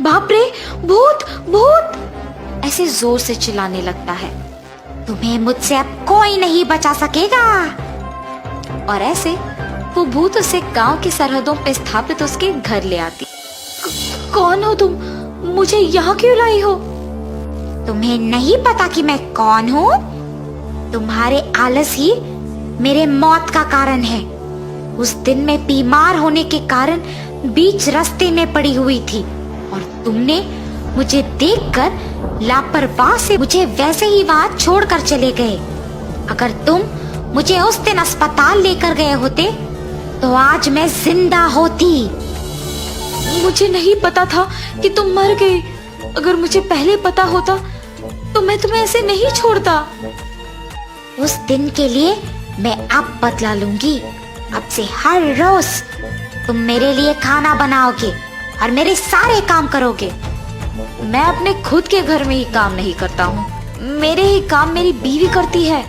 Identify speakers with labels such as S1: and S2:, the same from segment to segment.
S1: बाप रे, भूत भूत ऐसे जोर से चिल्लाने लगता है। तुम्हें मुझसे अब कोई नहीं बचा सकेगा। और ऐसे वो भूत उसे गांव की सरहदों पे स्थापित उसके घर ले आती। कौन हो तुम? मुझे यहाँ क्यों लाई हो? तुम्हें नहीं पता कि मैं कौन हूँ? तुम्हारे आलस ही मेरे मौत का कारण है। उस दिन मैं बीमार होने के कारण बीच रास्ते में पड़ी हुई थी और तुमने मुझे देखकर लापरवाह से मुझे वैसे ही वहां छोड़कर चले गए। अगर तुम मुझे उस दिन अस्पताल लेकर गए होते तो आज मैं जिंदा होती। मुझे नहीं पता था कि तुम मर गए। अगर मुझे पहले पता होता तो मैं तुम्हें ऐसे नहीं छोड़ता। उस दिन के लिए मैं अब बदला लूंगी। अब से हर रोज तुम मेरे लिए खाना बनाओगे और मेरे सारे काम करोगे। मैं अपने खुद के घर में ही काम नहीं करता हूँ, मेरे ही काम मेरी बीवी करती है।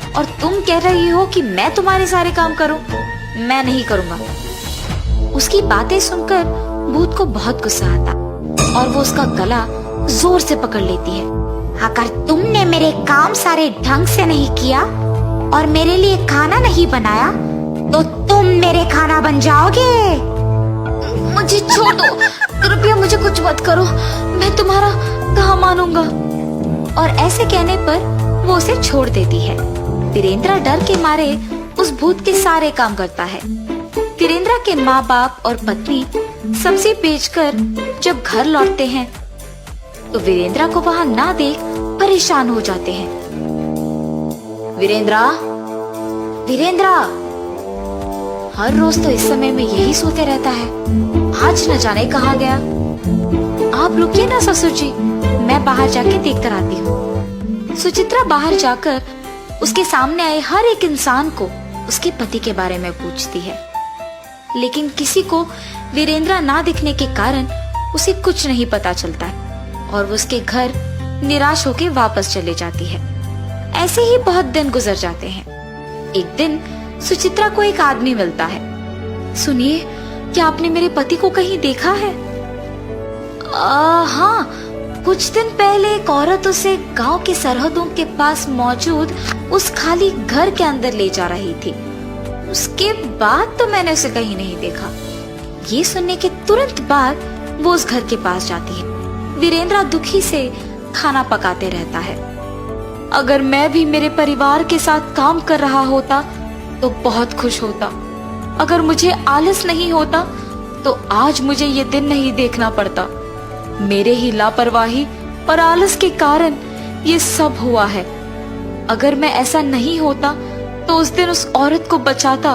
S1: और तुम कह रही हो कि मैं तुम्हारे सारे काम करूं? मैं नहीं करूंगा। उसकी बातें सुनकर भूत को बहुत गुस्सा आता और वो उसका गला जोर से पकड़ लेती है। अगर तुमने मेरे काम सारे ढंग से नहीं किया और मेरे लिए खाना नहीं बनाया तो तुम मेरे खाना बन जाओगे। मुझे छोड़ दो, कृपया मुझे कुछ मत करो, मैं तुम्हारा कहाँ मानूंगा। और ऐसे कहने पर वो उसे छोड़ देती है। वीरेंद्र डर के मारे उस भूत के सारे काम करता है। वीरेंद्र के माँ बाप और पत्नी सब्जी बेचकर जब घर लौटते हैं तो वीरेंद्र को वहाँ ना देख परेशान हो जाते हैं। वीरेंद्र, वीरेंद्र हर रोज तो इस समय में यही सोते रहता है, आज न जाने कहाँ गया। आप रुकिए ना ससुर जी, मैं बाहर जाके देख कर आती हूँ। सुचित्रा बाहर जाकर उसके सामने आए हर एक इंसान को उसके पति के बारे में पूछती है, लेकिन किसी को वीरेंद्र ना दिखने के कारण उसे कुछ नहीं पता चलता है और वो उसके घर निराश होकर वापस चले जाती है। ऐसे ही बहुत दिन गुजर जाते हैं। एक दिन सुचित्रा को एक आदमी मिलता है। सुनिए, क्या आपने मेरे पति को कहीं देखा है? हाँ, कुछ दिन पहले एक औरत उसे गांव की सरहदों के पास मौजूद उस खाली घर के अंदर ले जा रही थी। उसके बाद तो मैंने उसे कहीं नहीं देखा। ये सुनने के तुरंत बाद वो उस घर के पास जाती है। वीरेंद्र दुखी से खाना पकाते रहता है। अगर मैं भी मेरे परिवार के साथ काम कर रहा होता तो बहुत खुश होता। अगर मुझे आलस नहीं होता तो आज मुझे ये दिन नहीं देखना पड़ता। मेरे ही लापरवाही और आलस के कारण ये सब हुआ है। अगर मैं ऐसा नहीं होता तो उस दिन उस औरत को बचाता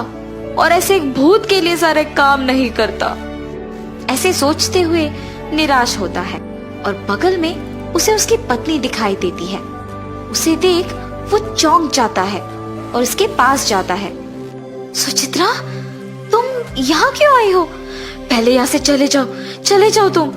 S1: और ऐसे एक भूत के लिए सारे काम नहीं करता। ऐसे सोचते हुए निराश होता है और बगल में उसे उसकी पत्नी दिखाई देती है। उसे देख वो चौंक जाता है और उसके पास जाता है। सुचित्रा, तुम यहाँ क्यों आई हो? पहले यहाँ से चले जाओ तुम।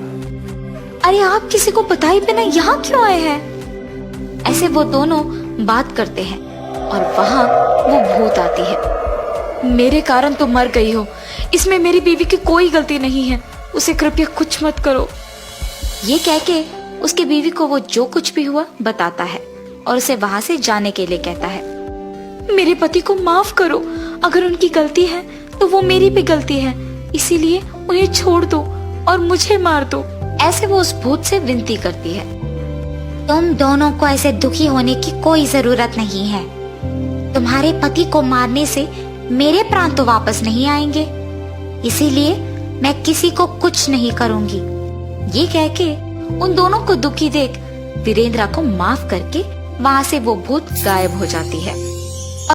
S1: अरे आप किसी को बताए बिना यहाँ क्यों आए हैं? ऐसे वो दोनों बात करते हैं और वहाँ वो भूत आती है। मेरे कारण तुम मर गई हो, इसमें मेरी बीवी की कोई गलती नहीं है, उसे कृपया कुछ मत करो। ये कह के उसकी बीवी को वो जो कुछ भी हुआ बताता है और उसे वहाँ से जाने के लिए कहता है। मेरे पति को माफ करो, अगर उनकी गलती है तो वो मेरी भी गलती है, इसीलिए उन्हें छोड़ दो और मुझे मार दो। ऐसे वो उस भूत से विनती करती है। तुम दोनों को ऐसे दुखी होने की कोई जरूरत नहीं है। तुम्हारे पति को मारने से मेरे प्राण तो वापस नहीं आएंगे, इसीलिए मैं किसी को कुछ नहीं करूंगी। ये कह के उन दोनों को दुखी देख वीरेंद्र को माफ करके वहाँ से वो भूत गायब हो जाती है।